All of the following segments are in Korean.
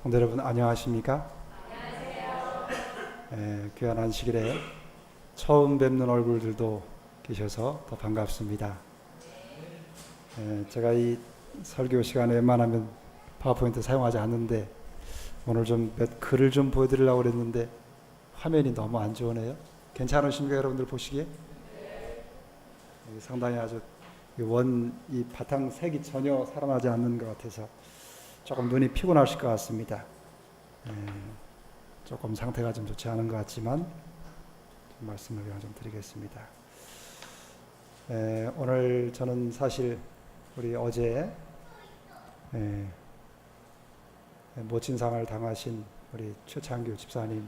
성도 여러분 안녕하십니까? 귀한 안식일에 처음 뵙는 얼굴들도 계셔서 더 반갑습니다. 제가 이 설교 시간에 웬만하면 파워포인트 사용하지 않는데 오늘 좀 몇 글을 좀 보여드리려고 그랬는데 화면이 너무 안 좋으네요. 괜찮으십니까 여러분들 보시기에? 상당히 아주 이 바탕 색이 전혀 살아나지 않는 것 같아서 조금 눈이 피곤하실 것 같습니다. 조금 상태가 좀 좋지 않은 것 같지만 좀 말씀을 그냥 좀 드리겠습니다. 오늘 저는 사실 우리 어제 모친상을 당하신 우리 최창규 집사님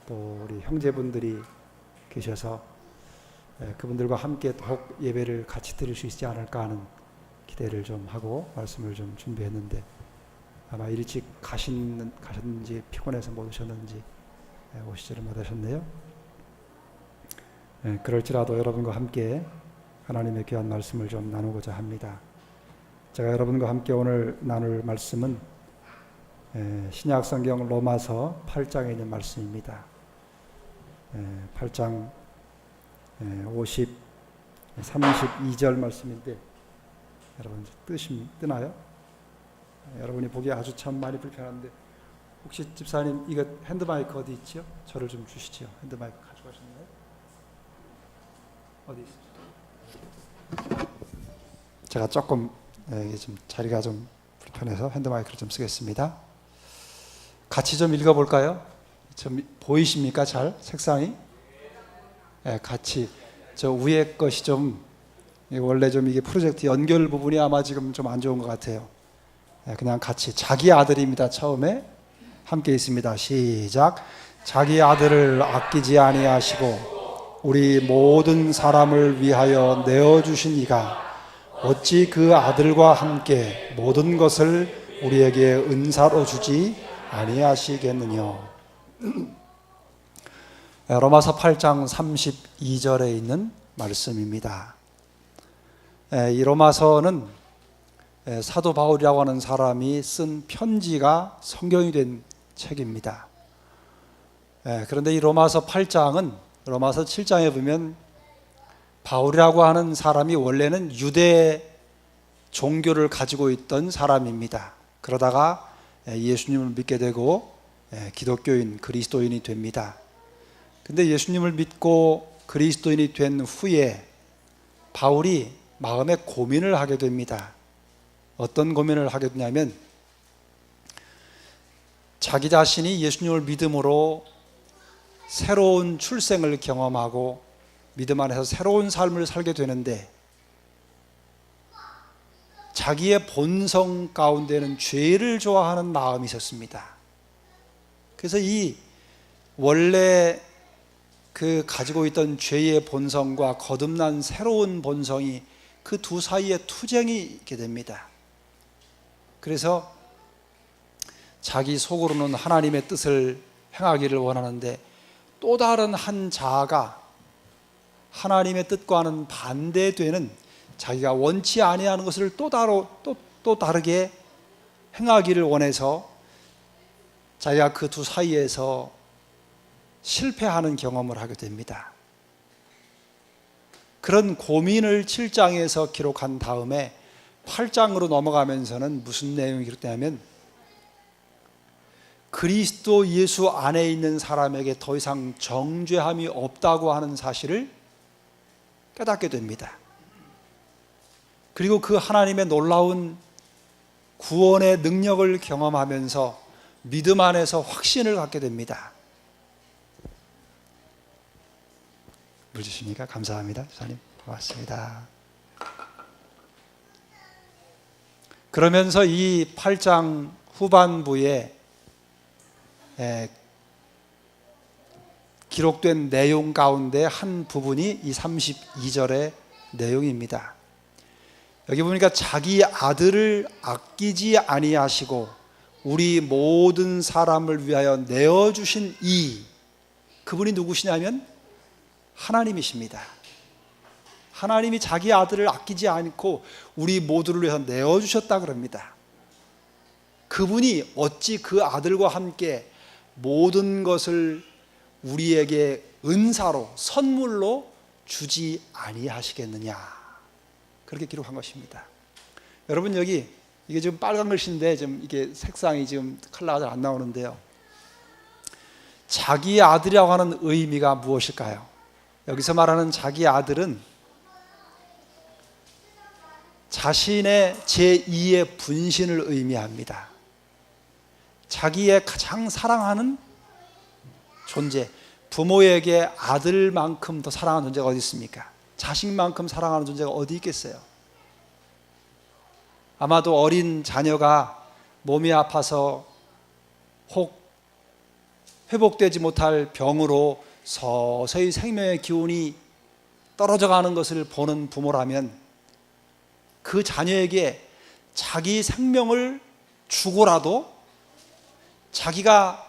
또 우리 형제분들이 계셔서 그분들과 함께 더욱 예배를 같이 드릴 수 있지 않을까 하는 기대를 좀 하고 말씀을 좀 준비했는데 아마 일찍 가셨는지 피곤해서 못 오셨는지 오시지를 못하셨네요. 그럴지라도 여러분과 함께 하나님의 귀한 말씀을 좀 나누고자 합니다. 제가 여러분과 함께 오늘 나눌 말씀은 신약 성경 로마서 8장에 있는 말씀입니다. 8장 32절 말씀인데 여러분 뜨나요? 여러분이 보기에 아주 참 많이 불편한데 혹시 집사님 이거 핸드마이크 어디 있지요? 저를 좀 주시지요. 핸드마이크 가져가셨나요? 어디 있어요? 제가 조금 이게 좀 자리가 좀 불편해서 핸드마이크를 좀 쓰겠습니다. 같이 좀 읽어볼까요? 좀 보이십니까? 잘 색상이? 같이 저 위에 것이 좀 원래 좀 이게 프로젝트 연결 부분이 아마 지금 좀 안 좋은 것 같아요. 그냥 같이 자기 아들입니다. 처음에 함께 있습니다. 시작. 자기 아들을 아끼지 아니하시고 우리 모든 사람을 위하여 내어주신 이가 어찌 그 아들과 함께 모든 것을 우리에게 은사로 주지 아니하시겠느냐. 로마서 8장 32절에 있는 말씀입니다. 이 로마서는 사도 바울이라고 하는 사람이 쓴 편지가 성경이 된 책입니다. 그런데 이 로마서 8장은 로마서 7장에 보면 바울이라고 하는 사람이 원래는 유대 종교를 가지고 있던 사람입니다. 그러다가 예수님을 믿게 되고 기독교인, 그리스도인이 됩니다. 근데 예수님을 믿고 그리스도인이 된 후에 바울이 마음에 고민을 하게 됩니다. 어떤 고민을 하게 되냐면 자기 자신이 예수님을 믿음으로 새로운 출생을 경험하고 믿음 안에서 새로운 삶을 살게 되는데 자기의 본성 가운데는 죄를 좋아하는 마음이 있었습니다. 그래서 이 원래 그 가지고 있던 죄의 본성과 거듭난 새로운 본성이 그 두 사이에 투쟁이 있게 됩니다. 그래서 자기 속으로는 하나님의 뜻을 행하기를 원하는데 또 다른 한 자아가 하나님의 뜻과는 반대되는 자기가 원치 아니하는 것을 또 다르게 행하기를 원해서 자기가 그 두 사이에서 실패하는 경험을 하게 됩니다. 그런 고민을 7장에서 기록한 다음에 8장으로 넘어가면서는 무슨 내용이 기록되냐면 그리스도 예수 안에 있는 사람에게 더 이상 정죄함이 없다고 하는 사실을 깨닫게 됩니다. 그리고 그 하나님의 놀라운 구원의 능력을 경험하면서 믿음 안에서 확신을 갖게 됩니다. 물 주시니까 감사합니다. 주사님 고맙습니다. 그러면서 이 8장 후반부에 기록된 내용 가운데 한 부분이 이 32절의 내용입니다. 여기 보니까 자기 아들을 아끼지 아니하시고 우리 모든 사람을 위하여 내어주신 그분이 누구시냐면 하나님이십니다. 하나님이 자기 아들을 아끼지 않고 우리 모두를 위해서 내어주셨다 그럽니다. 그분이 어찌 그 아들과 함께 모든 것을 우리에게 은사로 선물로 주지 아니하시겠느냐, 그렇게 기록한 것입니다. 여러분, 여기 이게 지금 빨간 글씨인데 좀 이게 색상이 지금 컬러가 잘 안 나오는데요, 자기의 아들이라고 하는 의미가 무엇일까요? 여기서 말하는 자기의 아들은 자신의 제2의 분신을 의미합니다. 자기의 가장 사랑하는 존재, 부모에게 아들만큼 더 사랑하는 존재가 어디 있습니까? 자식만큼 사랑하는 존재가 어디 있겠어요? 아마도 어린 자녀가 몸이 아파서 혹 회복되지 못할 병으로 서서히 생명의 기운이 떨어져 가는 것을 보는 부모라면 그 자녀에게 자기 생명을 주고라도 자기가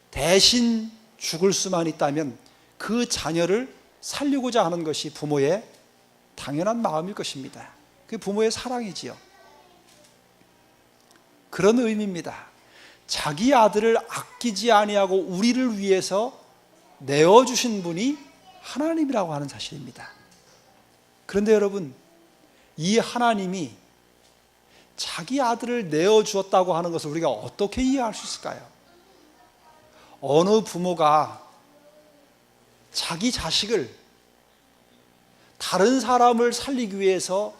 대신 죽을 수만 있다면 그 자녀를 살리고자 하는 것이 부모의 당연한 마음일 것입니다. 그게 부모의 사랑이지요. 그런 의미입니다. 자기 아들을 아끼지 아니하고 우리를 위해서 내어주신 분이 하나님이라고 하는 사실입니다. 그런데 여러분, 이 하나님이 자기 아들을 내어주었다고 하는 것을 우리가 어떻게 이해할 수 있을까요? 어느 부모가 자기 자식을 다른 사람을 살리기 위해서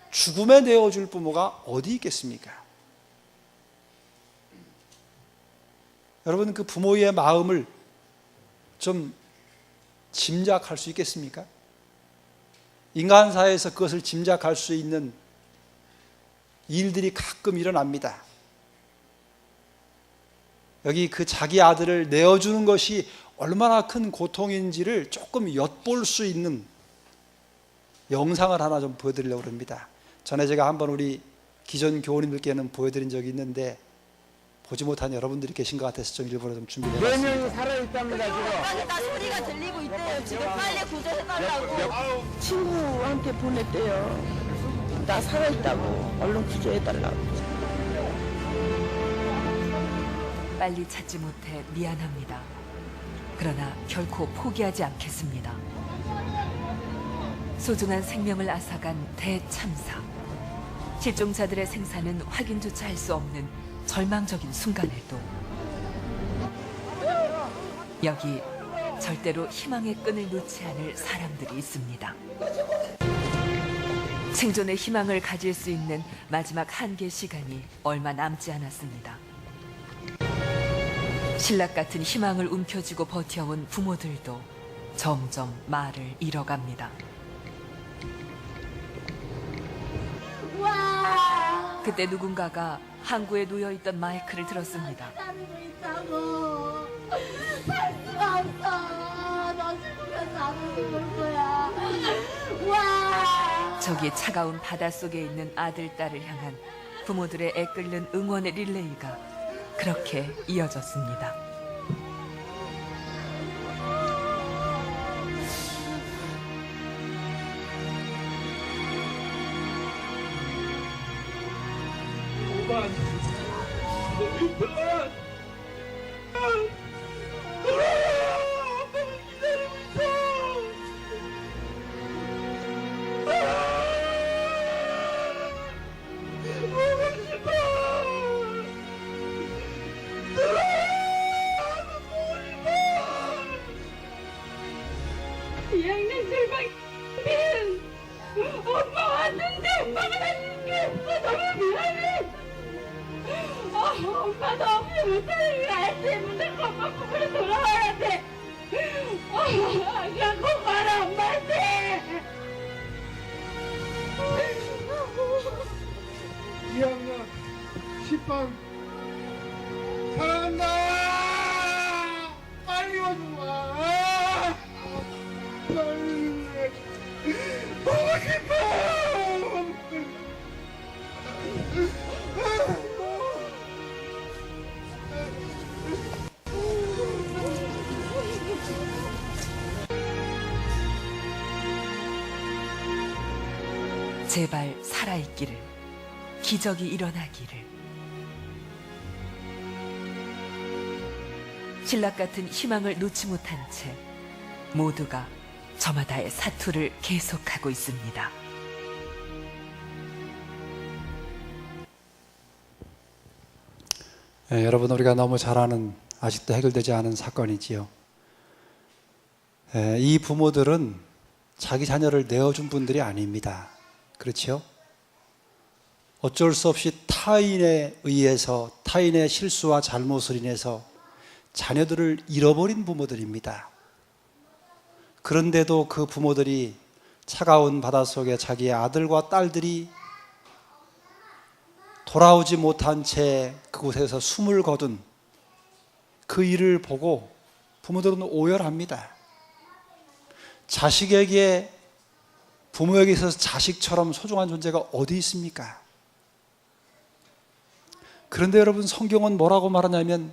죽음에 내어줄 부모가 어디 있겠습니까? 여러분, 그 부모의 마음을 좀 짐작할 수 있겠습니까? 인간사회에서 그것을 짐작할 수 있는 일들이 가끔 일어납니다. 여기 그 자기 아들을 내어주는 것이 얼마나 큰 고통인지를 조금 엿볼 수 있는 영상을 하나 좀 보여드리려고 합니다. 전에 제가 한번 우리 기존 교우님들께는 보여드린 적이 있는데 보지 못한 여러분들이 계신 것 같아서 좀 일부러 좀 준비를 해봤습니다. 4명이 살아있답니다. 지금 다 소리가 들리고 있대요. 지금 빨리 구조해달라고. 친구한테 보냈대요. 나 살아있다고. 얼른 구조해달라고. 빨리 찾지 못해 미안합니다. 그러나 결코 포기하지 않겠습니다. 소중한 생명을 앗아간 대참사. 실종자들의 생사는 확인조차 할 수 없는 절망적인 순간에도 여기 절대로 희망의 끈을 놓지 않을 사람들이 있습니다. 생존의 희망을 가질 수 있는 마지막 한계 시간이 얼마 남지 않았습니다. 신락 같은 희망을 움켜쥐고 버텨온 부모들도 점점 말을 잃어갑니다. 그때 누군가가 항구에 놓여있던 마이크를 들었습니다. 살 수가 없어. 너 죽으면 나도 죽을 거야. 와. 저기 차가운 바닷속에 있는 아들, 딸을 향한 부모들의 애끓는 응원의 릴레이가 그렇게 이어졌습니다. 이학년 절방인 엄마 왔는데 엄마가 다니는 게 없어. 너무 미안해. 엄마 너무 못하는 거 알지? 무조건 엄마 품으로 돌아와야 돼. 그냥 꼭 가라 엄마한테. 2학년 10반 사랑한다. 빨리 와줘봐. 빨리 보고 싶어. 제발 살아있기를, 기적이 일어나기를, 신락 같은 희망을 놓지 못한 채 모두가 저마다의 사투를 계속하고 있습니다. 여러분, 우리가 너무 잘 아는, 아직도 해결되지 않은 사건이지요. 이 부모들은 자기 자녀를 내어준 분들이 아닙니다. 그렇죠? 어쩔 수 없이 타인에 의해서, 타인의 실수와 잘못을 인해서 자녀들을 잃어버린 부모들입니다. 그런데도 그 부모들이 차가운 바닷속에 자기의 아들과 딸들이 돌아오지 못한 채 그곳에서 숨을 거둔 그 일을 보고 부모들은 오열합니다. 자식에게, 부모에게 있어서 자식처럼 소중한 존재가 어디 있습니까? 그런데 여러분, 성경은 뭐라고 말하냐면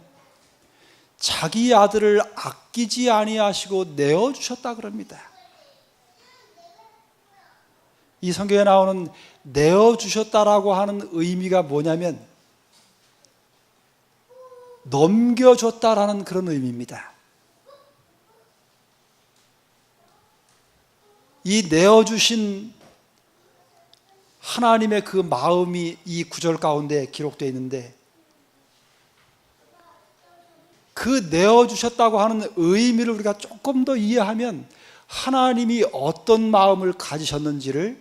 자기 아들을 아끼지 아니하시고 내어주셨다 그럽니다. 이 성경에 나오는 내어주셨다라고 하는 의미가 뭐냐면 넘겨줬다라는 그런 의미입니다. 이 내어주신 하나님의 그 마음이 이 구절 가운데 기록되어 있는데, 그 내어주셨다고 하는 의미를 우리가 조금 더 이해하면 하나님이 어떤 마음을 가지셨는지를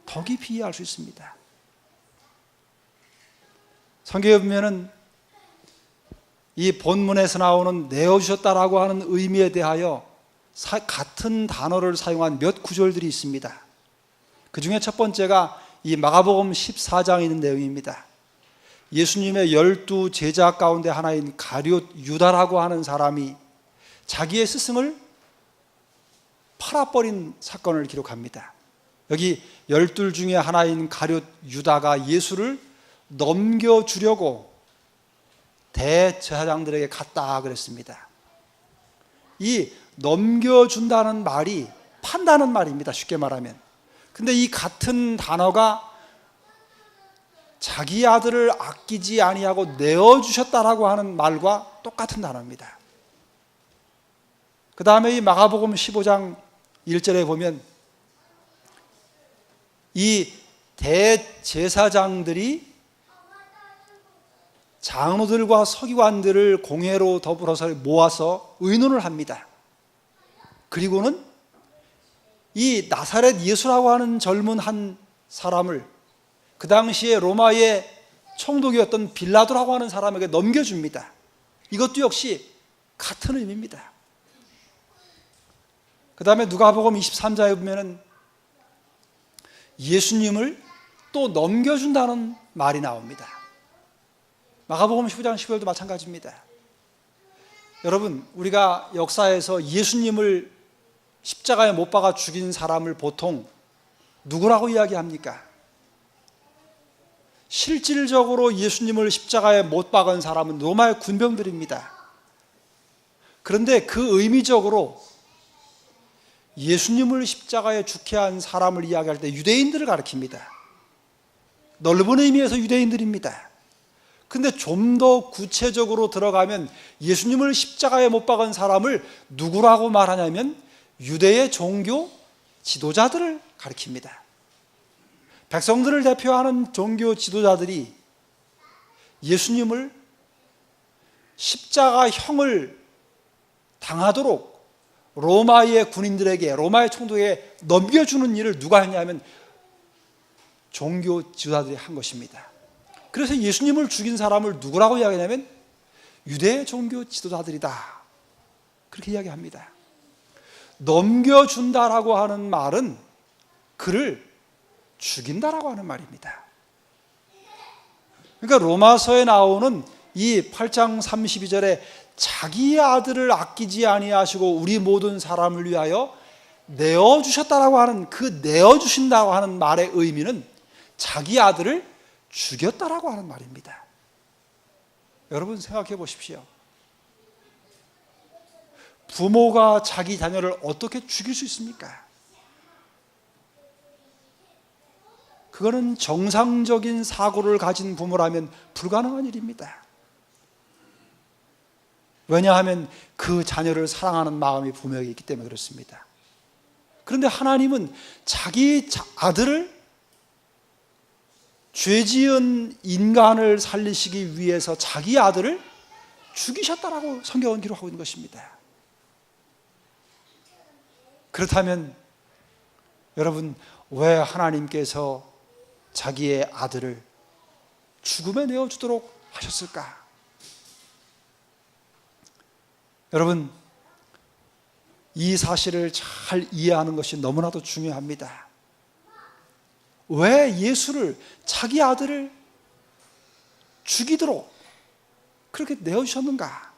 더 깊이 이해할 수 있습니다. 성경에 보면은 이 본문에서 나오는 내어주셨다라고 하는 의미에 대하여 같은 단어를 사용한 몇 구절들이 있습니다. 그 중에 첫 번째가 이 마가복음 14장에 있는 내용입니다. 예수님의 12 제자 가운데 하나인 가룟 유다라고 하는 사람이 자기의 스승을 팔아버린 사건을 기록합니다. 여기 12 중에 하나인 가룟 유다가 예수를 넘겨주려고 대제사장들에게 갔다 그랬습니다. 이 넘겨준다는 말이 판다는 말입니다. 쉽게 말하면. 근데 이 같은 단어가 자기 아들을 아끼지 아니하고 내어주셨다라고 하는 말과 똑같은 단어입니다. 그 다음에 이 마가복음 15장 1절에 보면 이 대제사장들이 장로들과 서기관들을 공회로 더불어서 모아서 의논을 합니다. 그리고는 이 나사렛 예수라고 하는 젊은 한 사람을 그 당시에 로마의 총독이었던 빌라도라고 하는 사람에게 넘겨줍니다. 이것도 역시 같은 의미입니다. 그 다음에 누가복음 23장에 보면은 예수님을 또 넘겨준다는 말이 나옵니다. 마가복음 15장 15절도 마찬가지입니다. 여러분, 우리가 역사에서 예수님을 십자가에 못 박아 죽인 사람을 보통 누구라고 이야기합니까? 실질적으로 예수님을 십자가에 못 박은 사람은 로마의 군병들입니다. 그런데 그 의미적으로 예수님을 십자가에 죽게 한 사람을 이야기할 때 유대인들을 가리킵니다. 넓은 의미에서 유대인들입니다. 근데 좀 더 구체적으로 들어가면 예수님을 십자가에 못 박은 사람을 누구라고 말하냐면 유대의 종교 지도자들을 가리킵니다. 백성들을 대표하는 종교 지도자들이 예수님을 십자가형을 당하도록 로마의 군인들에게, 로마의 총독에게 넘겨주는 일을 누가 했냐면 종교 지도자들이 한 것입니다. 그래서 예수님을 죽인 사람을 누구라고 이야기하냐면 유대 종교 지도자들이다, 그렇게 이야기합니다. 넘겨준다라고 하는 말은 그를 죽인다라고 하는 말입니다. 그러니까 로마서에 나오는 이 8장 32절에 자기의 아들을 아끼지 아니하시고 우리 모든 사람을 위하여 내어주셨다라고 하는 그 내어주신다고 하는 말의 의미는 자기 아들을 죽였다라고 하는 말입니다. 여러분 생각해 보십시오. 부모가 자기 자녀를 어떻게 죽일 수 있습니까? 그거는 정상적인 사고를 가진 부모라면 불가능한 일입니다. 왜냐하면 그 자녀를 사랑하는 마음이 분명히 있기 때문에 그렇습니다. 그런데 하나님은 자기 아들을, 죄지은 인간을 살리시기 위해서 자기 아들을 죽이셨다라고 성경은 기록하고 있는 것입니다. 그렇다면 여러분, 왜 하나님께서 자기의 아들을 죽음에 내어주도록 하셨을까? 여러분, 이 사실을 잘 이해하는 것이 너무나도 중요합니다. 왜 예수를, 자기 아들을 죽이도록 그렇게 내어주셨는가?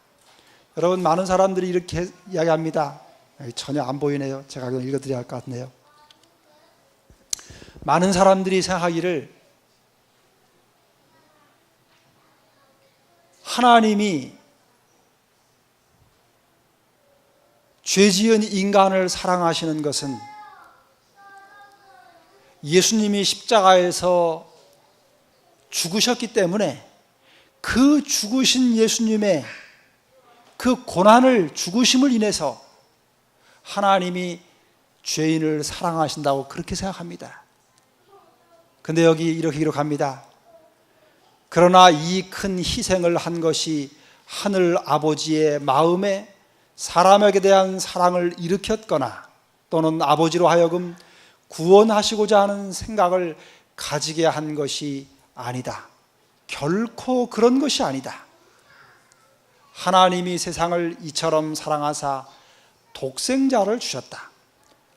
여러분, 많은 사람들이 이렇게 이야기합니다. 전혀 안 보이네요. 제가 그냥 읽어드려야 할 것 같네요. 많은 사람들이 생각하기를 하나님이 죄지은 인간을 사랑하시는 것은 예수님이 십자가에서 죽으셨기 때문에 그 죽으신 예수님의 그 고난을, 죽으심을 인해서 하나님이 죄인을 사랑하신다고 그렇게 생각합니다. 근데 여기 이렇게 기록합니다. 그러나 이 큰 희생을 한 것이 하늘 아버지의 마음에 사람에게 대한 사랑을 일으켰거나 또는 아버지로 하여금 구원하시고자 하는 생각을 가지게 한 것이 아니다. 결코 그런 것이 아니다. 하나님이 세상을 이처럼 사랑하사 독생자를 주셨다.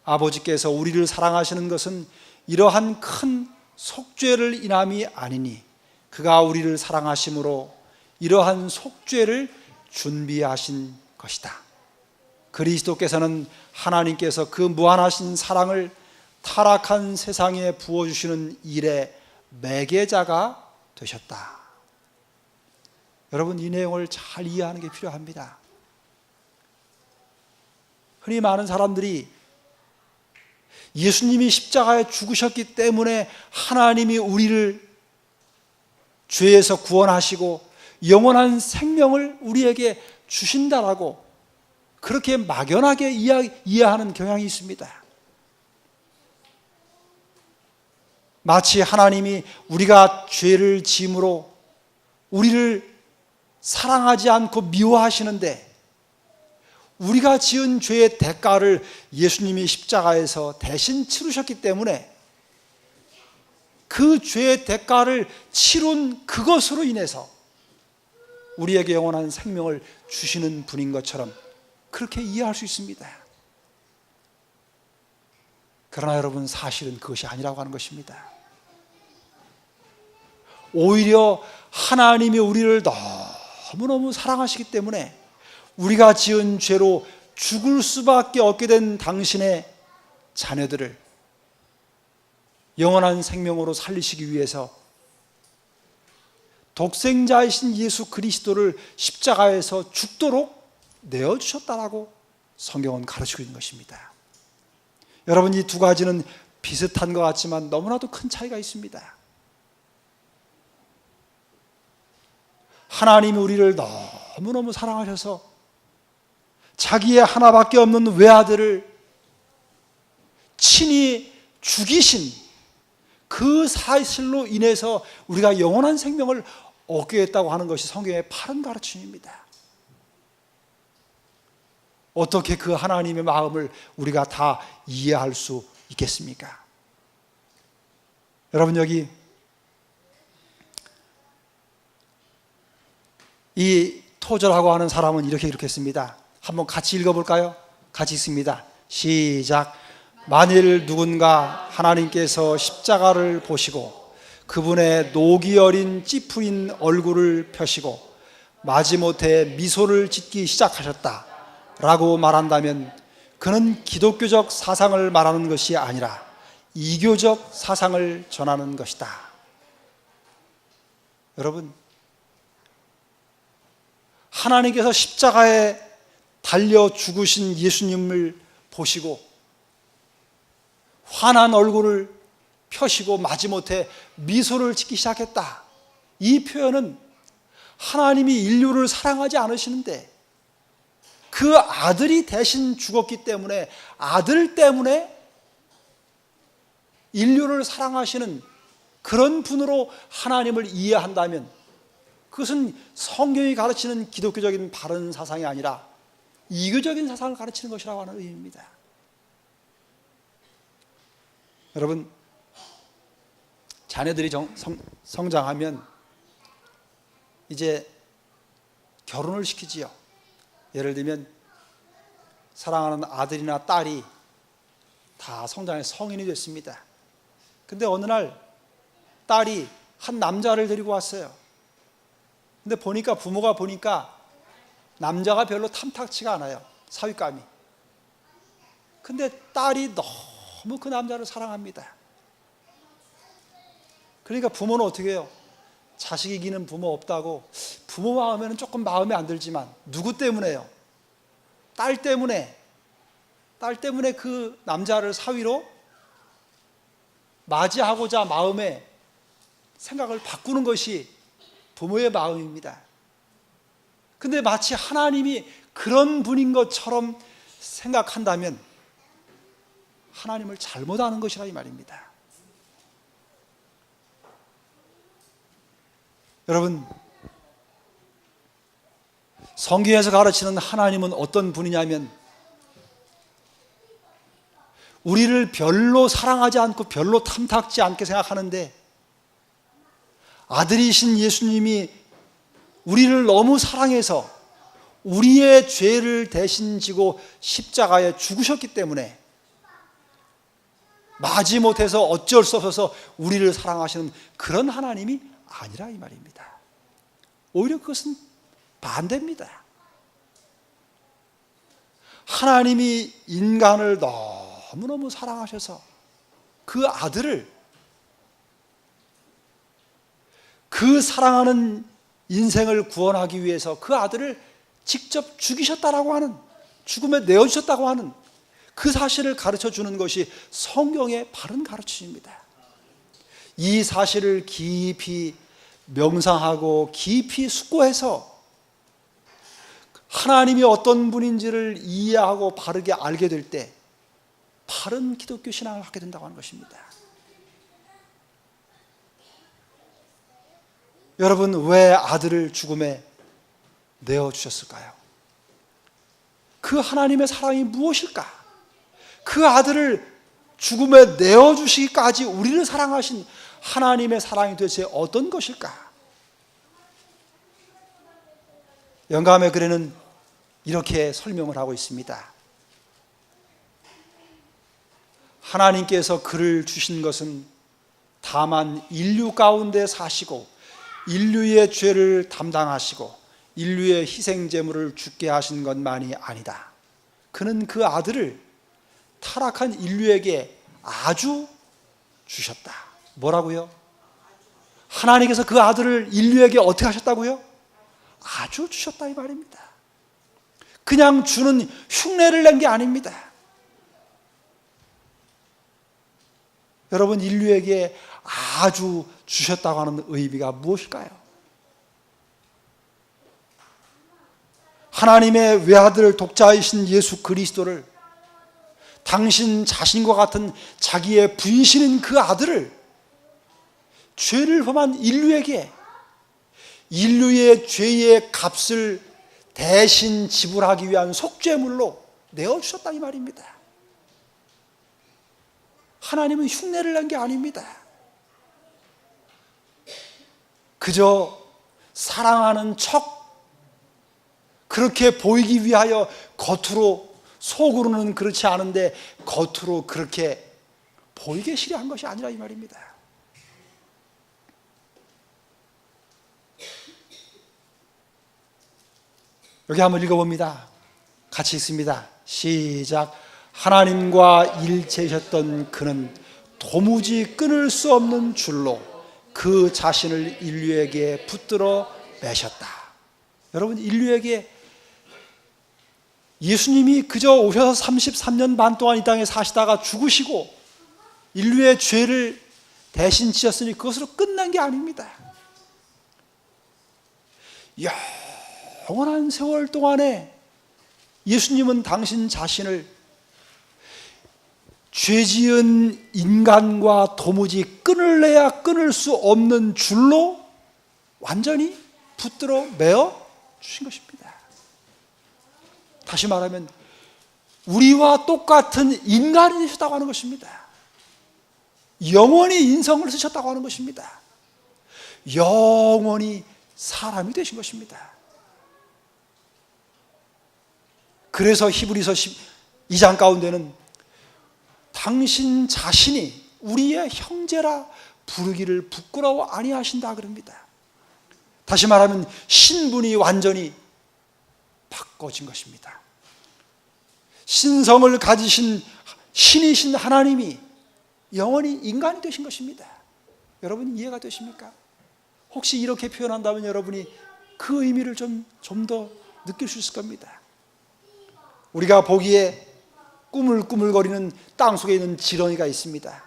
아버지께서 우리를 사랑하시는 것은 이러한 큰 속죄를 인함이 아니니 그가 우리를 사랑하심으로 이러한 속죄를 준비하신 것이다. 그리스도께서는 하나님께서 그 무한하신 사랑을 타락한 세상에 부어주시는 일의 매개자가 되셨다. 여러분, 이 내용을 잘 이해하는 게 필요합니다. 흔히 많은 사람들이 예수님이 십자가에 죽으셨기 때문에 하나님이 우리를 죄에서 구원하시고 영원한 생명을 우리에게 주신다라고 그렇게 막연하게 이해하는 경향이 있습니다. 마치 하나님이 우리가 죄를 지음으로 우리를 사랑하지 않고 미워하시는데 우리가 지은 죄의 대가를 예수님이 십자가에서 대신 치르셨기 때문에 그 죄의 대가를 치룬 그것으로 인해서 우리에게 영원한 생명을 주시는 분인 것처럼 그렇게 이해할 수 있습니다. 그러나 여러분, 사실은 그것이 아니라고 하는 것입니다. 오히려 하나님이 우리를 너무너무 사랑하시기 때문에 우리가 지은 죄로 죽을 수밖에 없게 된 당신의 자녀들을 영원한 생명으로 살리시기 위해서 독생자이신 예수 그리스도를 십자가에서 죽도록 내어주셨다라고 성경은 가르치고 있는 것입니다. 여러분, 이 두 가지는 비슷한 것 같지만 너무나도 큰 차이가 있습니다. 하나님이 우리를 너무너무 사랑하셔서 자기의 하나밖에 없는 외아들을 친히 죽이신 그 사실로 인해서 우리가 영원한 생명을 얻게 됐다고 하는 것이 성경의 바른 가르침입니다. 어떻게 그 하나님의 마음을 우리가 다 이해할 수 있겠습니까? 여러분, 여기 이 토절하고 하는 사람은 이렇게 기록했습니다. 한번 같이 읽어볼까요? 같이 읽습니다. 시작. 만일 누군가 하나님께서 십자가를 보시고 그분의 녹이 어린 찌푸린 얼굴을 펴시고 마지못해 미소를 짓기 시작하셨다 라고 말한다면 그는 기독교적 사상을 말하는 것이 아니라 이교적 사상을 전하는 것이다. 여러분, 하나님께서 십자가에 달려 죽으신 예수님을 보시고 환한 얼굴을 펴시고 마지못해 미소를 짓기 시작했다. 이 표현은 하나님이 인류를 사랑하지 않으시는데 그 아들이 대신 죽었기 때문에 아들 때문에 인류를 사랑하시는 그런 분으로 하나님을 이해한다면 그것은 성경이 가르치는 기독교적인 바른 사상이 아니라 이교적인 사상을 가르치는 것이라고 하는 의미입니다. 여러분, 자녀들이 성장하면 이제 결혼을 시키지요. 예를 들면 사랑하는 아들이나 딸이 다 성장해서 성인이 됐습니다. 근데 어느 날 딸이 한 남자를 데리고 왔어요. 근데 부모가 보니까 남자가 별로 탐탁치가 않아요. 사윗감이. 근데 딸이 너무 그 남자를 사랑합니다. 그러니까 부모는 어떻게 해요? 자식 이기는 부모 없다고. 부모 마음에는 조금 마음에 안 들지만 누구 때문에요? 딸 때문에 그 남자를 사위로 맞이하고자 마음에 생각을 바꾸는 것이 부모의 마음입니다. 근데 마치 하나님이 그런 분인 것처럼 생각한다면 하나님을 잘못하는 것이라 이 말입니다. 여러분, 성경에서 가르치는 하나님은 어떤 분이냐면 우리를 별로 사랑하지 않고 별로 탐탁지 않게 생각하는데 아들이신 예수님이 우리를 너무 사랑해서 우리의 죄를 대신 지고 십자가에 죽으셨기 때문에 마지못해서 어쩔 수 없어서 우리를 사랑하시는 그런 하나님이 아니라 이 말입니다. 오히려 그것은 반대입니다. 하나님이 인간을 너무너무 사랑하셔서 그 아들을 그 사랑하는 인생을 구원하기 위해서 그 아들을 직접 죽이셨다라고 하는, 죽음에 내어주셨다고 하는 그 사실을 가르쳐 주는 것이 성경의 바른 가르침입니다. 이 사실을 깊이 명상하고 깊이 숙고해서 하나님이 어떤 분인지를 이해하고 바르게 알게 될 때 바른 기독교 신앙을 갖게 된다고 하는 것입니다. 여러분, 왜 아들을 죽음에 내어주셨을까요? 그 하나님의 사랑이 무엇일까? 그 아들을 죽음에 내어주시기까지 우리를 사랑하신 하나님의 사랑이 도대체 어떤 것일까? 영감의 글에는 이렇게 설명을 하고 있습니다. 하나님께서 그를 주신 것은 다만 인류 가운데 사시고 인류의 죄를 담당하시고 인류의 희생제물을 죽게 하신 것만이 아니다. 그는 그 아들을 타락한 인류에게 아주 주셨다. 뭐라고요? 하나님께서 그 아들을 인류에게 어떻게 하셨다고요? 아주 주셨다 이 말입니다. 그냥 주는 흉내를 낸 게 아닙니다. 여러분, 인류에게 아주 주셨다고 하는 의미가 무엇일까요? 하나님의 외아들 독자이신 예수 그리스도를, 당신 자신과 같은 자기의 분신인 그 아들을 죄를 범한 인류에게 인류의 죄의 값을 대신 지불하기 위한 속죄물로 내어주셨다 이 말입니다. 하나님은 흉내를 낸 게 아닙니다. 그저 사랑하는 척 그렇게 보이기 위하여 겉으로, 속으로는 그렇지 않은데 겉으로 그렇게 보이게 싫어한 것이 아니라 이 말입니다. 여기 한번 읽어봅니다. 같이 읽습니다. 시작. 하나님과 일체이셨던 그는 도무지 끊을 수 없는 줄로 그 자신을 인류에게 붙들어 매셨다. 여러분, 인류에게 예수님이 그저 오셔서 33년 반 동안 이 땅에 사시다가 죽으시고 인류의 죄를 대신 지셨으니 그것으로 끝난 게 아닙니다. 영원한 세월 동안에 예수님은 당신 자신을 죄지은 인간과 도무지 끊을 내야 끊을 수 없는 줄로 완전히 붙들어 매어 주신 것입니다. 다시 말하면 우리와 똑같은 인간이 되셨다고 하는 것입니다. 영원히 인성을 쓰셨다고 하는 것입니다. 영원히 사람이 되신 것입니다. 그래서 히브리서 12장 가운데는 당신 자신이 우리의 형제라 부르기를 부끄러워 아니하신다 그럽니다. 다시 말하면 신분이 완전히 바꿔진 것입니다. 신성을 가지신 신이신 하나님이 영원히 인간이 되신 것입니다. 여러분 이해가 되십니까? 혹시 이렇게 표현한다면 여러분이 그 의미를 좀 더 느낄 수 있을 겁니다. 우리가 보기에 꾸물꾸물거리는 땅속에 있는 지렁이가 있습니다.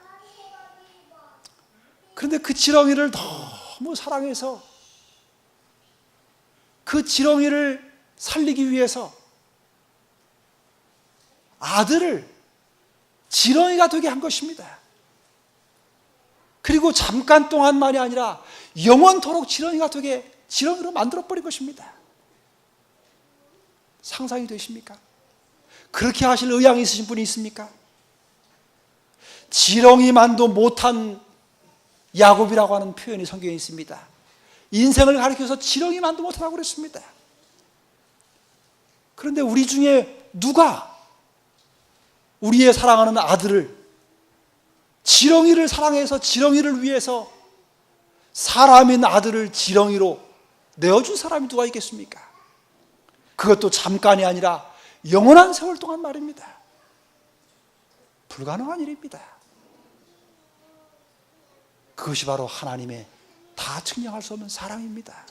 그런데 그 지렁이를 너무 사랑해서 그 지렁이를 살리기 위해서 아들을 지렁이가 되게 한 것입니다. 그리고 잠깐 동안만이 아니라 영원토록 지렁이가 되게 지렁이로 만들어버린 것입니다. 상상이 되십니까? 그렇게 하실 의향이 있으신 분이 있습니까? 지렁이만도 못한 야곱이라고 하는 표현이 성경에 있습니다. 인생을 가리켜서 지렁이만도 못하다고 그랬습니다. 그런데 우리 중에 누가 우리의 사랑하는 아들을 지렁이를 사랑해서 지렁이를 위해서 사람인 아들을 지렁이로 내어준 사람이 누가 있겠습니까? 그것도 잠깐이 아니라 영원한 세월 동안 말입니다. 불가능한 일입니다. 그것이 바로 하나님의 다 측량할 수 없는 사랑입니다.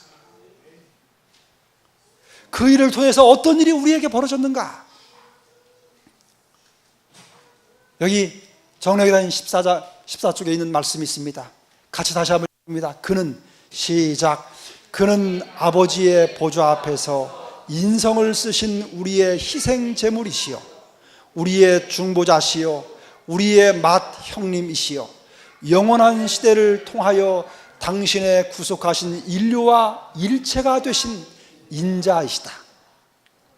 그 일을 통해서 어떤 일이 우리에게 벌어졌는가? 여기 정례기란 14쪽에 있는 말씀이 있습니다. 같이 다시 한번 읽습니다. 그는 시작. 그는 아버지의 보좌 앞에서 인성을 쓰신 우리의 희생 제물이시요 우리의 중보자시요 우리의 맏 형님이시요 영원한 시대를 통하여 당신의 구속하신 인류와 일체가 되신 인자이시다.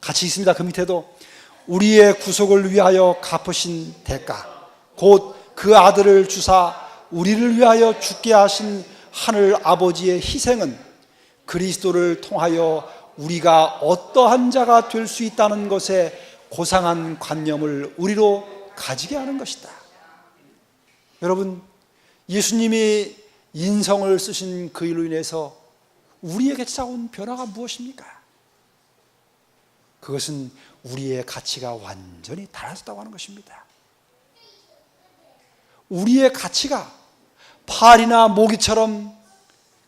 같이 있습니다. 그 밑에도 우리의 구속을 위하여 갚으신 대가 곧 그 아들을 주사 우리를 위하여 죽게 하신 하늘 아버지의 희생은 그리스도를 통하여 우리가 어떠한 자가 될 수 있다는 것에 고상한 관념을 우리로 가지게 하는 것이다. 여러분, 예수님이 인성을 쓰신 그 일로 인해서 우리에게 찾아온 변화가 무엇입니까? 그것은 우리의 가치가 완전히 달라졌다고 하는 것입니다. 우리의 가치가 팔이나 모기처럼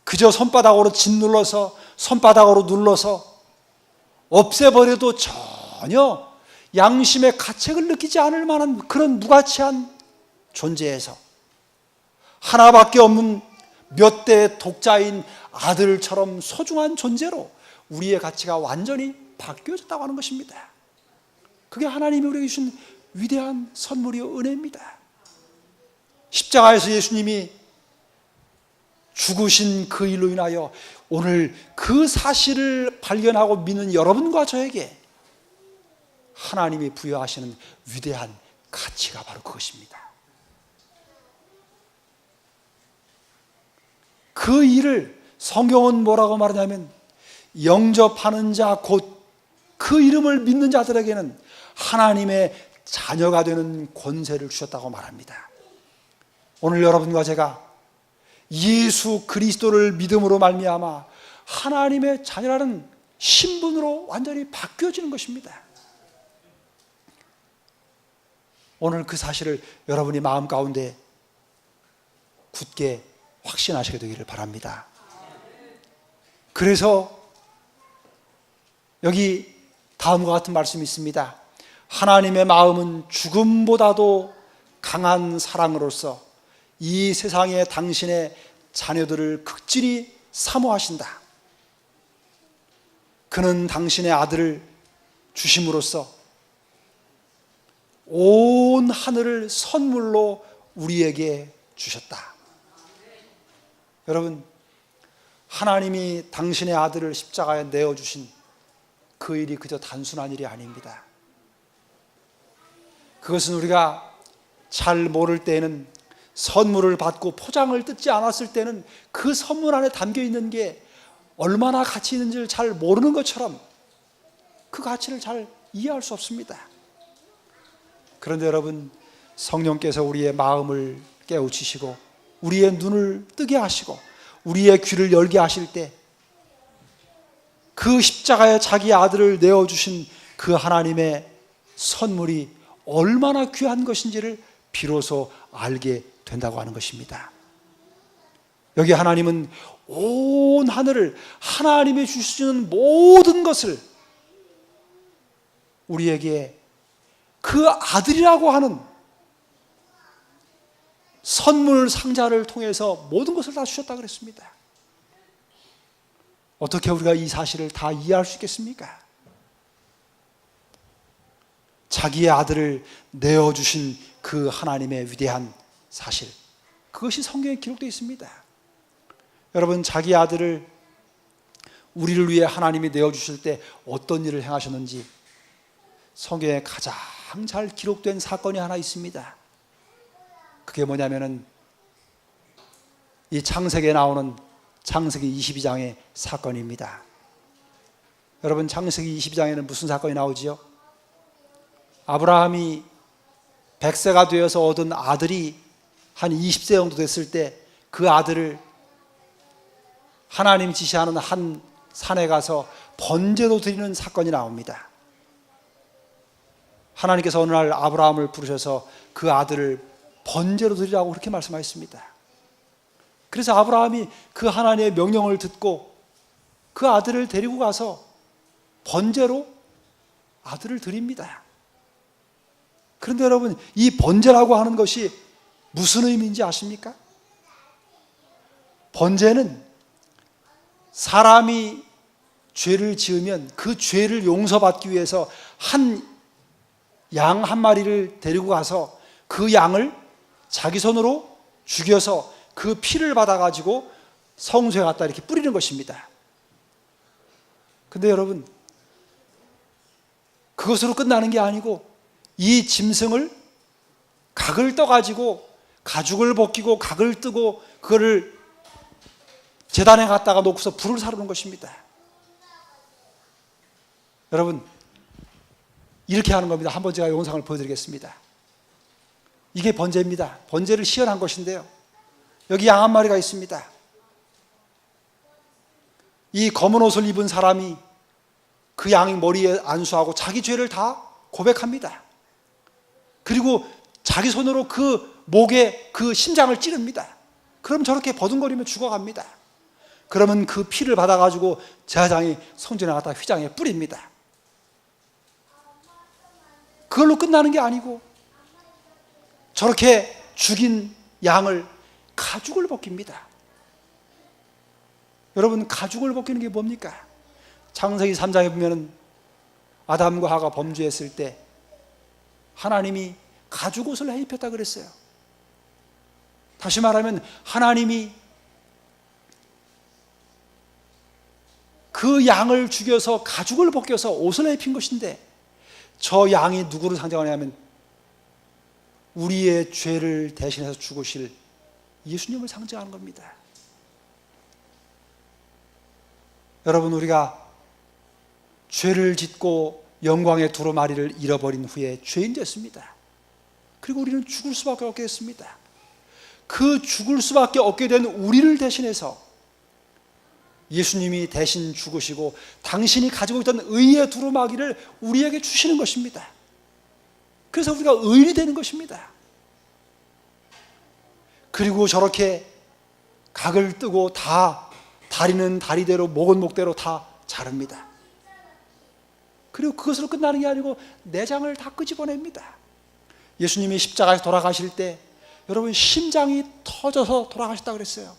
그저 손바닥으로 짓눌러서 손바닥으로 눌러서 없애버려도 전혀 양심의 가책을 느끼지 않을 만한 그런 무가치한 존재에서 하나밖에 없는 몇 대의 독자인 아들처럼 소중한 존재로 우리의 가치가 완전히 바뀌어졌다고 하는 것입니다. 그게 하나님이 우리에게 주신 위대한 선물이요 은혜입니다. 십자가에서 예수님이 죽으신 그 일로 인하여 오늘 그 사실을 발견하고 믿는 여러분과 저에게 하나님이 부여하시는 위대한 가치가 바로 그것입니다. 그 일을 성경은 뭐라고 말하냐면 영접하는 자 곧 그 이름을 믿는 자들에게는 하나님의 자녀가 되는 권세를 주셨다고 말합니다. 오늘 여러분과 제가 예수 그리스도를 믿음으로 말미암아 하나님의 자녀라는 신분으로 완전히 바뀌어지는 것입니다. 오늘 그 사실을 여러분이 마음 가운데 굳게 확신하시게 되기를 바랍니다. 그래서 여기 다음과 같은 말씀이 있습니다. 하나님의 마음은 죽음보다도 강한 사랑으로서 이 세상에 당신의 자녀들을 극진히 사모하신다. 그는 당신의 아들을 주심으로써 온 하늘을 선물로 우리에게 주셨다. 여러분, 하나님이 당신의 아들을 십자가에 내어주신 그 일이 그저 단순한 일이 아닙니다. 그것은 우리가 잘 모를 때에는, 선물을 받고 포장을 뜯지 않았을 때는 그 선물 안에 담겨 있는 게 얼마나 가치 있는지를 잘 모르는 것처럼 그 가치를 잘 이해할 수 없습니다. 그런데 여러분, 성령께서 우리의 마음을 깨우치시고 우리의 눈을 뜨게 하시고 우리의 귀를 열게 하실 때 그 십자가에 자기 아들을 내어주신 그 하나님의 선물이 얼마나 귀한 것인지를 비로소 알게 된다고 하는 것입니다. 여기 하나님은 온 하늘을, 하나님이 주시는 모든 것을 우리에게 그 아들이라고 하는 선물 상자를 통해서 모든 것을 다 주셨다고 그랬습니다. 어떻게 우리가 이 사실을 다 이해할 수 있겠습니까? 자기의 아들을 내어주신 그 하나님의 위대한 사실, 그것이 성경에 기록되어 있습니다. 여러분, 자기 아들을 우리를 위해 하나님이 내어주실 때 어떤 일을 행하셨는지 성경에 가장 잘 기록된 사건이 하나 있습니다. 그게 뭐냐면은 이 창세기에 나오는 창세기 22장의 사건입니다. 여러분, 창세기 22장에는 무슨 사건이 나오지요? 아브라함이 100세가 되어서 얻은 아들이 한 20세 정도 됐을 때 그 아들을 하나님 지시하는 한 산에 가서 번제로 드리는 사건이 나옵니다. 하나님께서 어느 날 아브라함을 부르셔서 그 아들을 번제로 드리라고 그렇게 말씀하셨습니다. 그래서 아브라함이 그 하나님의 명령을 듣고 그 아들을 데리고 가서 번제로 아들을 드립니다. 그런데 여러분, 이 번제라고 하는 것이 무슨 의미인지 아십니까? 번제는 사람이 죄를 지으면 그 죄를 용서받기 위해서 양 한 마리를 데리고 가서 그 양을 자기 손으로 죽여서 그 피를 받아가지고 성소에 갖다 이렇게 뿌리는 것입니다. 근데 여러분, 그것으로 끝나는 게 아니고 이 짐승을 각을 떠가지고 가죽을 벗기고 각을 뜨고 그거를 제단에 갖다가 놓고서 불을 사르는 것입니다. 여러분, 이렇게 하는 겁니다. 한번 제가 영상을 보여드리겠습니다. 이게 번제입니다. 번제를 시연한 것인데요, 여기 양 한 마리가 있습니다. 이 검은 옷을 입은 사람이 그 양의 머리에 안수하고 자기 죄를 다 고백합니다. 그리고 자기 손으로 그 목에 그 심장을 찌릅니다. 그럼 저렇게 버둥거리며 죽어갑니다. 그러면 그 피를 받아가지고 제사장이 성전에 갖다 휘장에 뿌립니다. 그걸로 끝나는 게 아니고 저렇게 죽인 양을 가죽을 벗깁니다. 여러분, 가죽을 벗기는 게 뭡니까? 창세기 3장에 보면 아담과 하가 범죄했을 때 하나님이 가죽 옷을 해 입혔다 그랬어요. 다시 말하면 하나님이 그 양을 죽여서 가죽을 벗겨서 옷을 해 입힌 것인데, 저 양이 누구를 상징하냐면 우리의 죄를 대신해서 죽으실 예수님을 상징하는 겁니다. 여러분, 우리가 죄를 짓고 영광의 두루마리를 잃어버린 후에 죄인 됐습니다. 그리고 우리는 죽을 수밖에 없게 됐습니다. 그 죽을 수밖에 없게 된 우리를 대신해서 예수님이 대신 죽으시고 당신이 가지고 있던 의의 두루마기를 우리에게 주시는 것입니다. 그래서 우리가 의인이 되는 것입니다. 그리고 저렇게 각을 뜨고 다 다리는 다리대로 목은 목대로 다 자릅니다. 그리고 그것으로 끝나는 게 아니고 내장을 다 끄집어냅니다. 예수님이 십자가에서 돌아가실 때 여러분 심장이 터져서 돌아가셨다고 그랬어요.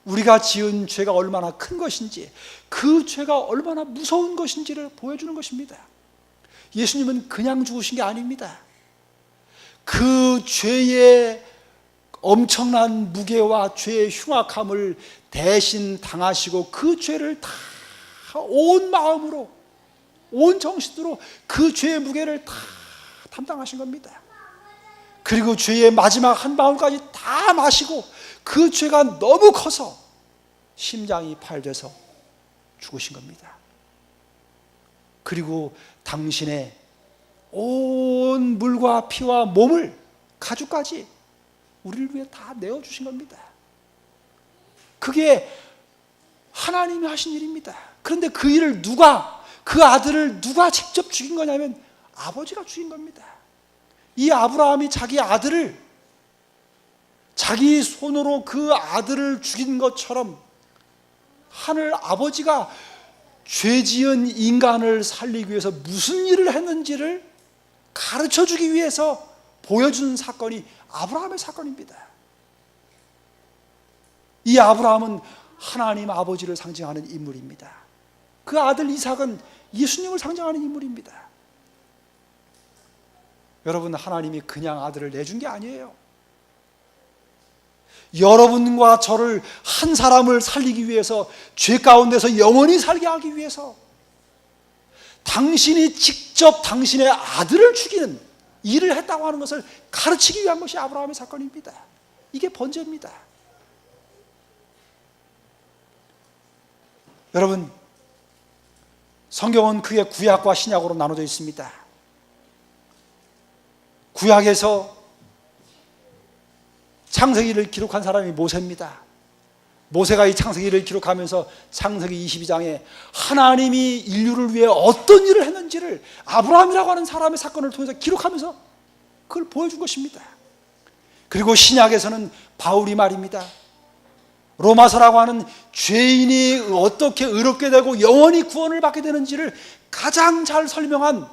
우리가 지은 죄가 얼마나 큰 것인지, 그 죄가 얼마나 무서운 것인지를 보여주는 것입니다. 예수님은 그냥 죽으신 게 아닙니다. 그 죄의 엄청난 무게와 죄의 흉악함을 대신 당하시고 그 죄를 다 온 마음으로, 온 정신으로 그 죄의 무게를 다 담당하신 겁니다. 그리고 죄의 마지막 한 방울까지 다 마시고 그 죄가 너무 커서 심장이 파열돼서 죽으신 겁니다. 그리고 당신의 온 물과 피와 몸을, 가죽까지 우리를 위해 다 내어주신 겁니다. 그게 하나님이 하신 일입니다. 그런데 그 일을 그 아들을 누가 직접 죽인 거냐면 아버지가 죽인 겁니다. 이 아브라함이 자기 아들을, 자기 손으로 그 아들을 죽인 것처럼 하늘 아버지가 죄 지은 인간을 살리기 위해서 무슨 일을 했는지를 가르쳐 주기 위해서 보여준 사건이 아브라함의 사건입니다. 이 아브라함은 하나님 아버지를 상징하는 인물입니다. 그 아들 이삭은 예수님을 상징하는 인물입니다. 여러분, 하나님이 그냥 아들을 내준 게 아니에요. 여러분과 저를, 한 사람을 살리기 위해서, 죄 가운데서 영원히 살게 하기 위해서 당신이 직접 당신의 아들을 죽이는 일을 했다고 하는 것을 가르치기 위한 것이 아브라함의 사건입니다. 이게 번제입니다. 여러분, 성경은 크게 구약과 신약으로 나눠져 있습니다. 구약에서 창세기를 기록한 사람이 모세입니다. 모세가 이 창세기를 기록하면서 창세기 22장에 하나님이 인류를 위해 어떤 일을 했는지를 아브라함이라고 하는 사람의 사건을 통해서 기록하면서 그걸 보여준 것입니다. 그리고 신약에서는 바울이 말입니다. 로마서라고 하는 죄인이 어떻게 의롭게 되고 영원히 구원을 받게 되는지를 가장 잘 설명한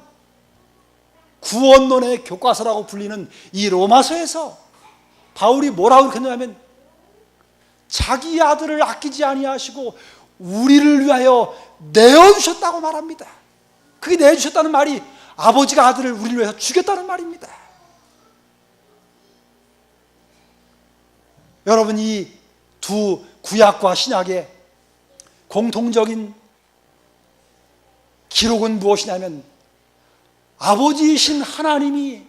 구원론의 교과서라고 불리는 이 로마서에서 바울이 뭐라고 했냐면 자기 아들을 아끼지 아니하시고 우리를 위하여 내어주셨다고 말합니다. 그게 내어주셨다는 말이 아버지가 아들을 우리를 위해서 죽였다는 말입니다. 여러분, 이 두 구약과 신약의 공통적인 기록은 무엇이냐면 아버지이신 하나님이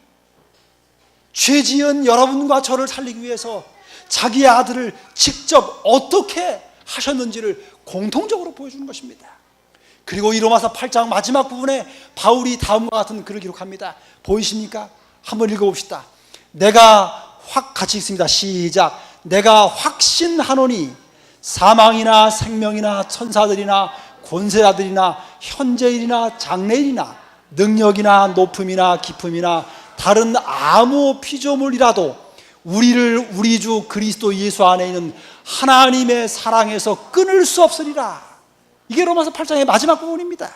죄 지은 여러분과 저를 살리기 위해서 자기의 아들을 직접 어떻게 하셨는지를 공통적으로 보여주는 것입니다. 그리고 이 로마서 8장 마지막 부분에 바울이 다음과 같은 글을 기록합니다. 보이십니까? 한번 읽어봅시다. 같이 읽습니다. 시작. 내가 확신하노니 사망이나 생명이나 천사들이나 권세자들이나 현재일이나 장래일이나 능력이나 높음이나 깊음이나 다른 아무 피조물이라도 우리를 우리 주 그리스도 예수 안에 있는 하나님의 사랑에서 끊을 수 없으리라. 이게 로마서 8장의 마지막 부분입니다.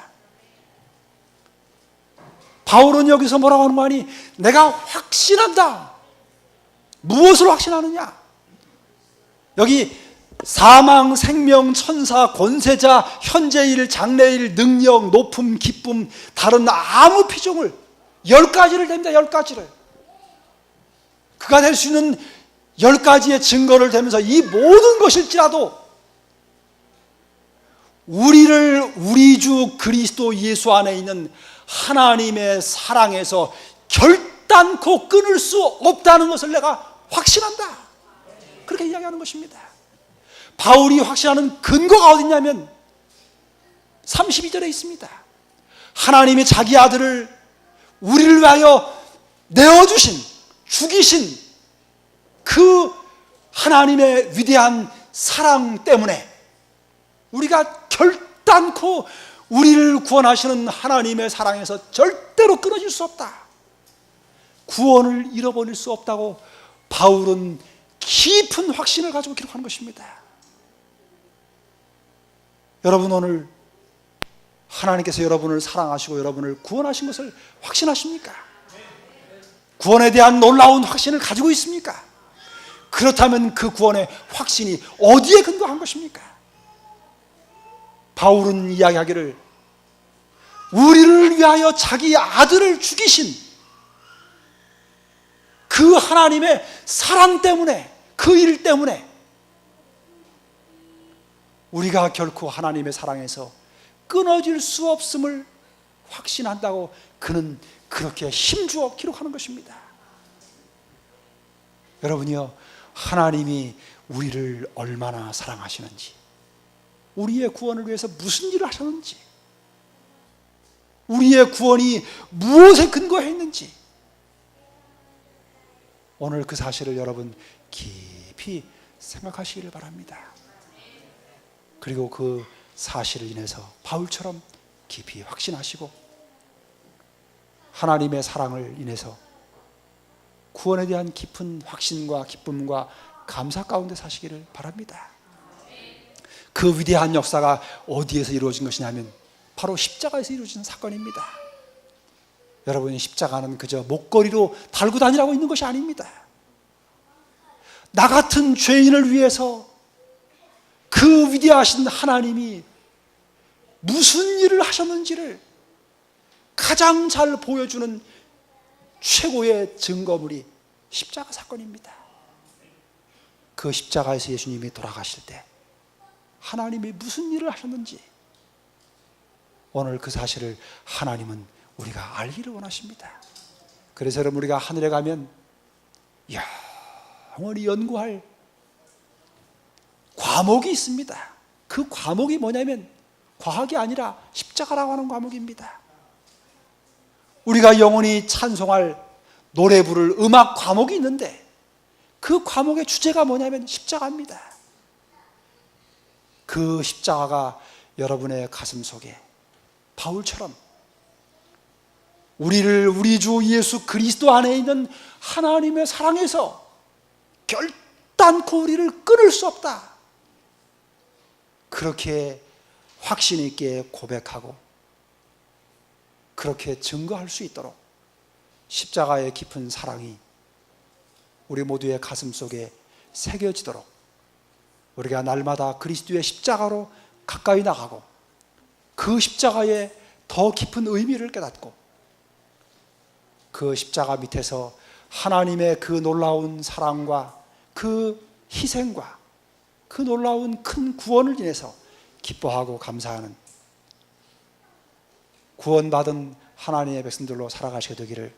바울은 여기서 뭐라고 하는 거 아니? 내가 확신한다. 무엇을 확신하느냐? 여기 사망, 생명, 천사, 권세자, 현재일, 장래일, 능력, 높음, 기쁨, 다른 아무 피조물 10가지를 댑니다. 10가지를. 그가 될 수 있는 10가지의 증거를 대면서 이 모든 것일지라도 우리를 우리 주 그리스도 예수 안에 있는 하나님의 사랑에서 결단코 끊을 수 없다는 것을 내가 확신한다. 그렇게 이야기하는 것입니다. 바울이 확신하는 근거가 어디냐면 32절에 있습니다. 하나님이 자기 아들을 우리를 위하여 내어주신, 죽이신 그 하나님의 위대한 사랑 때문에 우리가 결단코 우리를 구원하시는 하나님의 사랑에서 절대로 끊어질 수 없다. 구원을 잃어버릴 수 없다고 바울은 깊은 확신을 가지고 기록하는 것입니다. 여러분, 오늘 하나님께서 여러분을 사랑하시고 여러분을 구원하신 것을 확신하십니까? 구원에 대한 놀라운 확신을 가지고 있습니까? 그렇다면 그 구원의 확신이 어디에 근거한 것입니까? 바울은 이야기하기를 우리를 위하여 자기 아들을 죽이신 그 하나님의 사랑 때문에, 그 일 때문에 우리가 결코 하나님의 사랑에서 끊어질 수 없음을 확신한다고 그는 그렇게 힘주어 기록하는 것입니다. 여러분이요, 하나님이 우리를 얼마나 사랑하시는지, 우리의 구원을 위해서 무슨 일을 하셨는지, 우리의 구원이 무엇에 근거했는지, 오늘 그 사실을 여러분 깊이 생각하시기를 바랍니다. 그리고 그 사실을 인해서 바울처럼 깊이 확신하시고 하나님의 사랑을 인해서 구원에 대한 깊은 확신과 기쁨과 감사 가운데 사시기를 바랍니다. 그 위대한 역사가 어디에서 이루어진 것이냐면 바로 십자가에서 이루어진 사건입니다. 여러분, 십자가는 그저 목걸이로 달고 다니라고 있는 것이 아닙니다. 나 같은 죄인을 위해서 그 위대하신 하나님이 무슨 일을 하셨는지를 가장 잘 보여주는 최고의 증거물이 십자가 사건입니다. 그 십자가에서 예수님이 돌아가실 때 하나님이 무슨 일을 하셨는지, 오늘 그 사실을 하나님은 우리가 알기를 원하십니다. 그래서 여러분, 우리가 하늘에 가면 영원히 연구할 과목이 있습니다. 그 과목이 뭐냐면 과학이 아니라 십자가라고 하는 과목입니다. 우리가 영원히 찬송할 노래 부를 음악 과목이 있는데 그 과목의 주제가 뭐냐면 십자가입니다. 그 십자가가 여러분의 가슴 속에 바울처럼 우리를 우리 주 예수 그리스도 안에 있는 하나님의 사랑에서 결단코 우리를 끊을 수 없다, 그렇게 확신 있게 고백하고 그렇게 증거할 수 있도록 십자가의 깊은 사랑이 우리 모두의 가슴 속에 새겨지도록 우리가 날마다 그리스도의 십자가로 가까이 나가고 그 십자가의 더 깊은 의미를 깨닫고 그 십자가 밑에서 하나님의 그 놀라운 사랑과 그 희생과 그 놀라운 큰 구원을 인해서 기뻐하고 감사하는 구원받은 하나님의 백성들로 살아가시게 되기를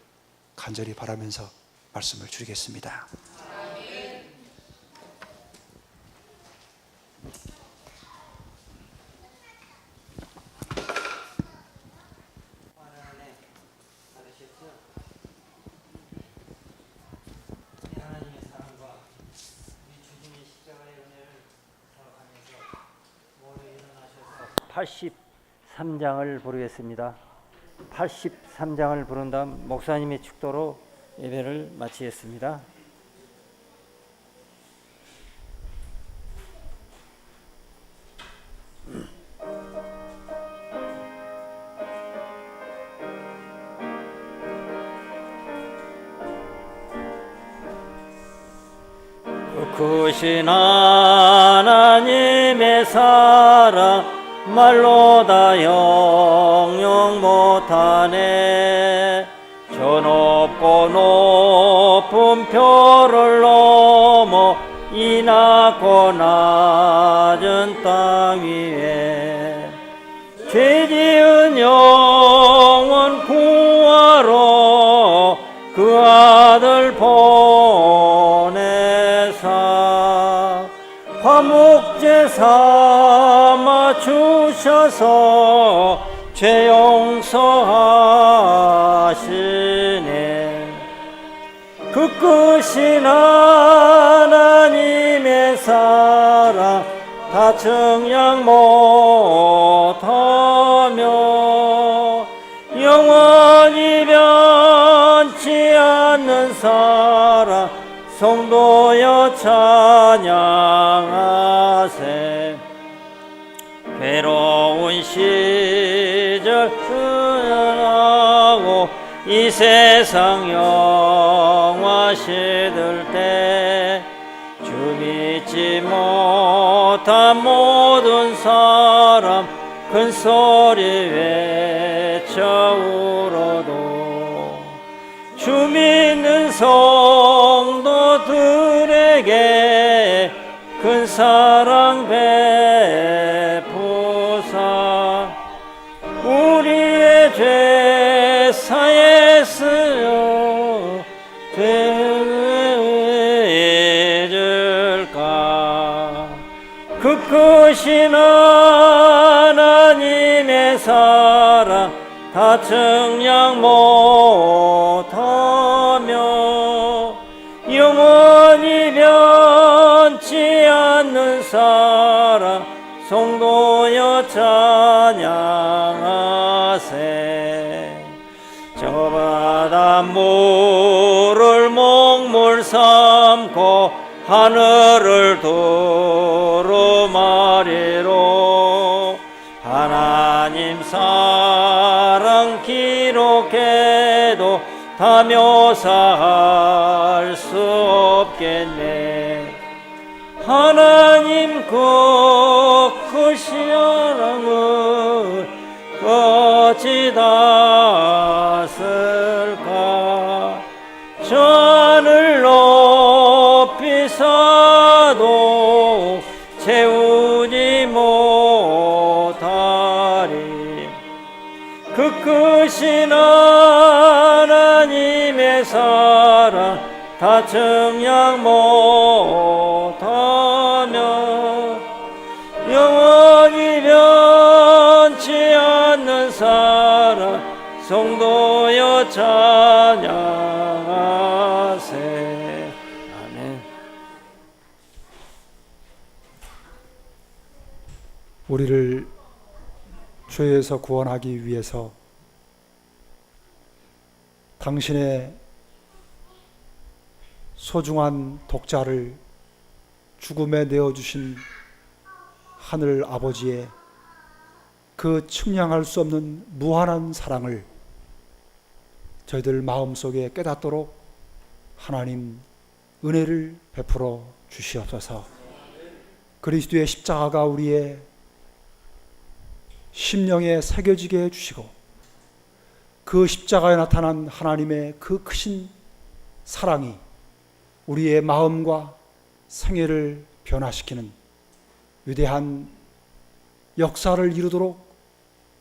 간절히 바라면서 말씀을 드리겠습니다. 하나님의 사랑과 우리 주님의 십자가의 은혜를 생각하면서 모두 일어나셔서 83장을 부르겠습니다. 83장을 부른 다음 목사님의 축도로 예배를 마치겠습니다. 크신 하나님의 사랑 말로 다 영영 못하네. 저 높고 높은 별을 넘어 이 낮고 낮은 땅 위에 죄 지은 영혼 구하러 그 아들 보내사 화목제 삼아 주셔서 죄 용서하시네. 그 크신 하나님의 사랑 다 증량 못하며 영원히 변치 않는 사랑 성도여 찬양하세. 괴로운 시절 흐르고 이 세상 영화 시들 때 잊지 못한 모든 사람 큰 소리 외쳐 울어도 주 믿는 성도들에게 큰 사랑 베푸사 우리의 죄 사했으여 되줄까 그 크신 하나님의 사랑 다 증량 못하며 영원히 변치 않는 사랑 성도여 찬양하세 저 바닷물을 먹물 삼고 하늘을 두루마리로 하나님 사랑 기록해도 다 묘사할 수 없겠네 하나님 그 크신 사랑을 어찌 다 쓸까 저 하늘 높이 사도 채우지 못하리 그 크신 하나님의 사랑 다 증량 못하며 영원히 변치 않는 사랑 성도여 찬양하세 아멘. 우리를 죄에서 구원하기 위해서 당신의 소중한 독자를 죽음에 내어주신 하늘 아버지의 그 측량할 수 없는 무한한 사랑을 저희들 마음속에 깨닫도록 하나님 은혜를 베풀어 주시옵소서. 그리스도의 십자가가 우리의 심령에 새겨지게 해주시고 그 십자가에 나타난 하나님의 그 크신 사랑이 우리의 마음과 생애를 변화시키는 위대한 역사를 이루도록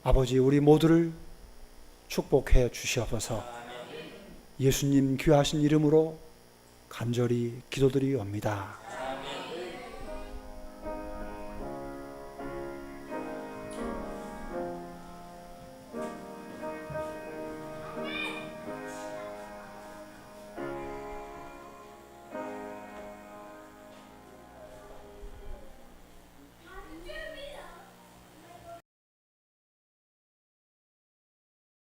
아버지 우리 모두를 축복해 주시옵소서. 예수님 귀하신 이름으로 간절히 기도드리옵니다.